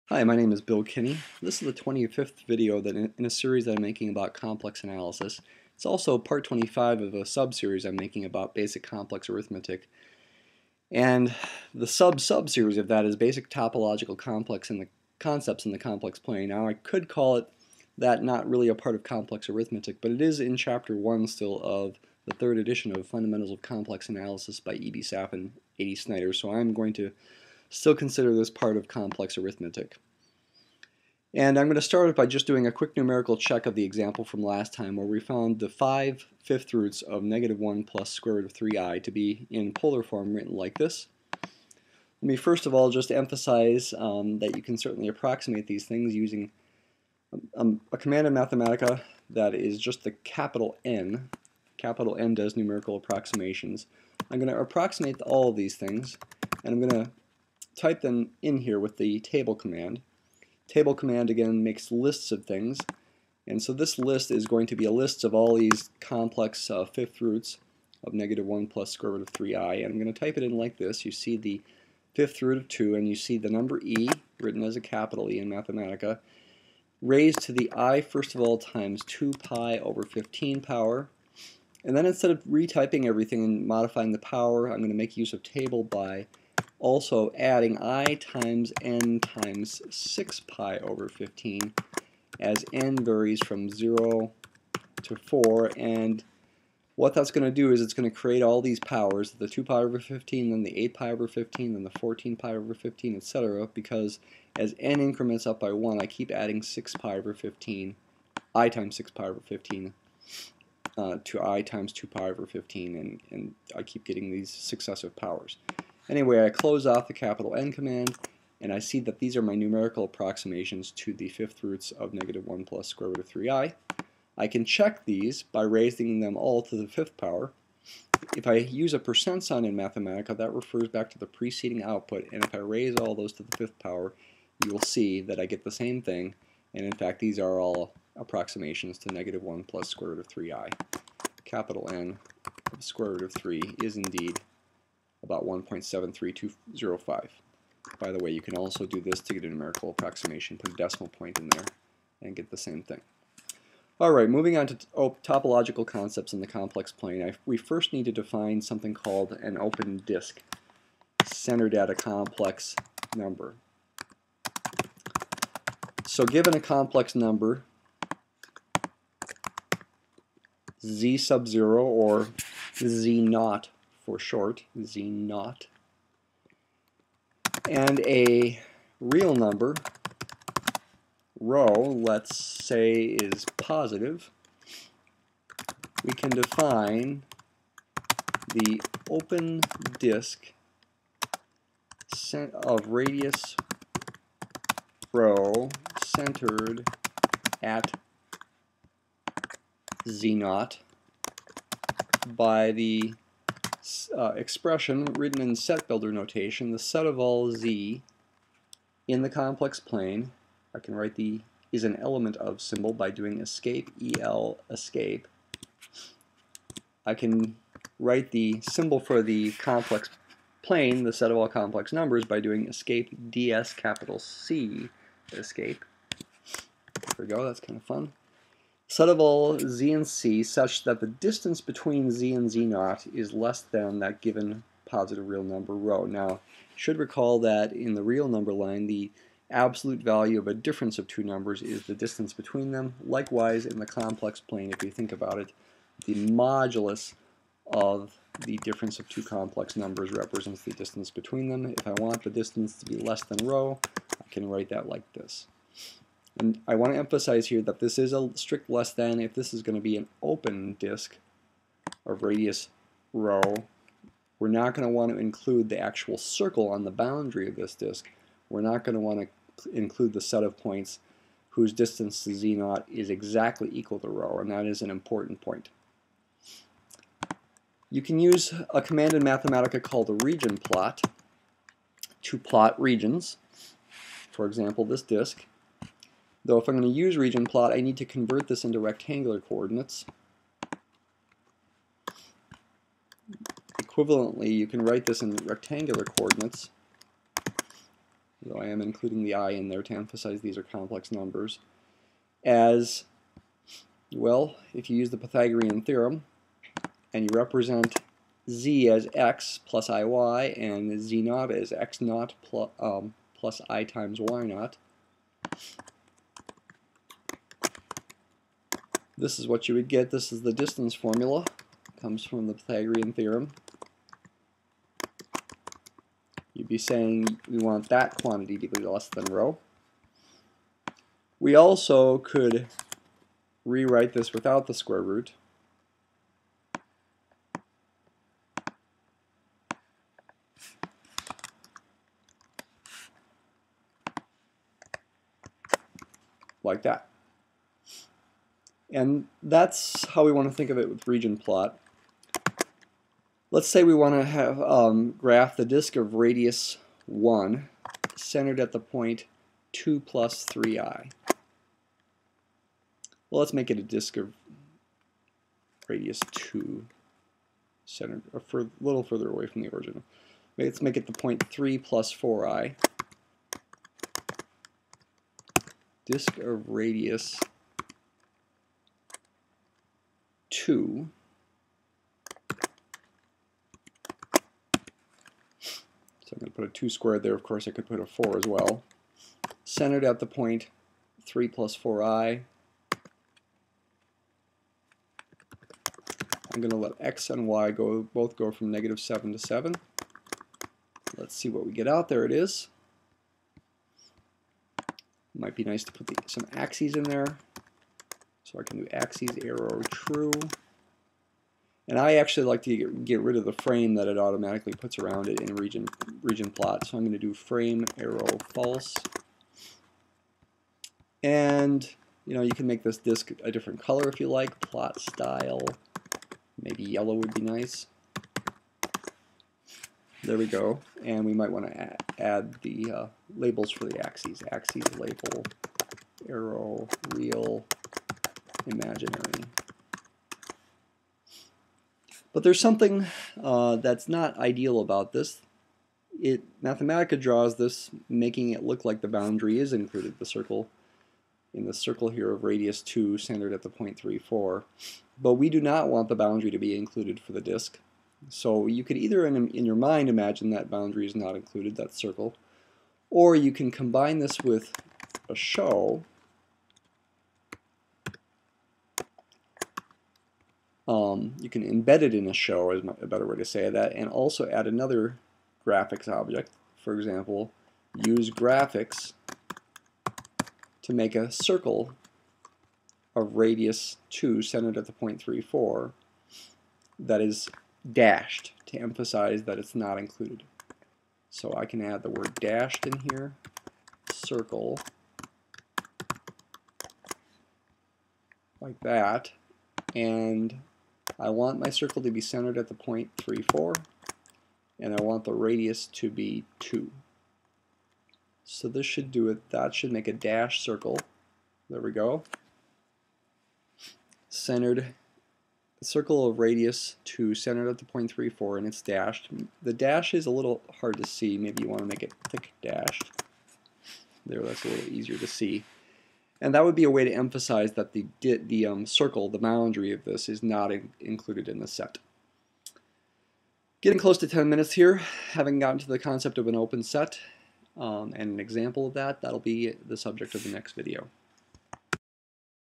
Hi, my name is Bill Kinney. This is the 25th video that in a series that I'm making about complex analysis. It's also part 25 of a sub-series I'm making about basic complex arithmetic. And the sub-series of that is basic topological complex and the concepts in the complex plane. Now I could call it that not really a part of complex arithmetic, but it is in chapter 1 still of the third edition of Fundamentals of Complex Analysis by E.B. Sapp and A.D. Snyder, so I'm going to still consider this part of complex arithmetic. And I'm going to start by just doing a quick numerical check of the example from last time where we found the 5/5 roots of -1 plus square root of 3i to be in polar form written like this. Let me first of all just emphasize that you can certainly approximate these things using a command in Mathematica that is just the capital N. Capital N does numerical approximations. I'm going to approximate all of these things, and I'm going to type them in here with the table command. Table command again makes lists of things, and so this list is going to be a list of all these complex fifth roots of -1 plus square root of 3i, and I'm going to type it in like this. You see the fifth root of 2, and you see the number e, written as a capital E in Mathematica, raised to the I first of all times 2 pi over 15 power, and then instead of retyping everything and modifying the power, I'm going to make use of table by also adding I times n times 6 pi over 15 as n varies from 0 to 4, and what that's going to do is it's going to create all these powers, the 2 pi over 15, then the 8 pi over 15, then the 14 pi over 15, etc., because as n increments up by 1, I keep adding 6 pi over 15, I times 6 pi over 15, to I times 2 pi over 15, and I keep getting these successive powers. Anyway, I close off the capital N command, and I see that these are my numerical approximations to the fifth roots of -1 plus square root of 3i. I can check these by raising them all to the fifth power. If I use a percent sign in Mathematica, that refers back to the preceding output, and if I raise all those to the fifth power, you will see that I get the same thing, and in fact these are all approximations to -1 plus square root of 3i. Capital N of square root of 3 is indeed about 1.73205. By the way, you can also do this to get a numerical approximation, put a decimal point in there, and get the same thing. Alright, moving on to topological concepts in the complex plane, we first need to define something called an open disk, centered at a complex number. So given a complex number, z sub 0, or z naught for short, z naught, and a real number, rho, let's say is positive, we can define the open disk of radius rho centered at z naught by the expression written in set builder notation, the set of all z in the complex plane. I can write the is an element of symbol by doing escape, el, escape. I can write the symbol for the complex plane, the set of all complex numbers, by doing escape, ds capital C, escape. There we go, that's kind of fun. Set of all z and c such that the distance between z and z naught is less than that given positive real number rho. Now, you should recall that in the real number line, the absolute value of a difference of two numbers is the distance between them. Likewise, in the complex plane, if you think about it, the modulus of the difference of two complex numbers represents the distance between them. If I want the distance to be less than rho, I can write that like this. And I want to emphasize here that this is a strict less than if this is going to be an open disk of radius rho. We're not going to want to include the actual circle on the boundary of this disk. We're not going to want to include the set of points whose distance to z naught is exactly equal to rho, and that is an important point. You can use a command in Mathematica called a region plot to plot regions. For example, this disk. Though if I'm going to use region plot, I need to convert this into rectangular coordinates. Equivalently, you can write this in rectangular coordinates though I am including the I in there to emphasize these are complex numbers, as, well, if you use the Pythagorean theorem and you represent z as x plus iy and z naught as x naught plus I times y naught, this is what you would get. This is the distance formula. It comes from the Pythagorean theorem. You'd be saying we want that quantity to be less than rho. We also could rewrite this without the square root. Like that. And that's how we want to think of it with region plot. Let's say we want to have graph the disk of radius 1 centered at the point 2 plus 3i. Well, let's make it a disk of radius 2 centered a little further away from the origin. Let's make it the point 3 plus 4i. Disk of radius 2 . So I'm going to put a 2 squared there. Of course, I could put a 4 as well. Centered at the point 3 plus 4i. I'm going to let x and y both go from -7 to 7. Let's see what we get out. There it is. Might be nice to put some axes in there. So I can do axes, arrow, true. And I actually like to get rid of the frame that it automatically puts around it in region plot. So I'm going to do frame, arrow, false. And you can make this disk a different color if you like. Plot style. Maybe yellow would be nice. There we go. And we might want to add the labels for the axes. Axes, label, arrow, real, imaginary. But there's something that's not ideal about this. Mathematica draws this, making it look like the boundary is included, the circle, in the circle here of radius 2 centered at the point 3, 4. But we do not want the boundary to be included for the disk. So you could either in your mind imagine that boundary is not included, that circle, or you can combine this with a show. You can embed it in a show, is a better way to say that, and also add another graphics object. For example, use graphics to make a circle of radius 2 centered at the point 3, 4 that is dashed to emphasize that it's not included. So I can add the word dashed in here, circle, like that, and I want my circle to be centered at the point 3, 4, and I want the radius to be 2. So this should do it. That should make a dashed circle. There we go. Centered circle of radius 2 centered at the point 3, 4, and it's dashed. The dash is a little hard to see. Maybe you want to make it thick dashed. There, that's a little easier to see. And that would be a way to emphasize that the circle, the boundary of this, is not included in the set. Getting close to 10 minutes here, having gotten to the concept of an open set and an example of that, that'll be the subject of the next video.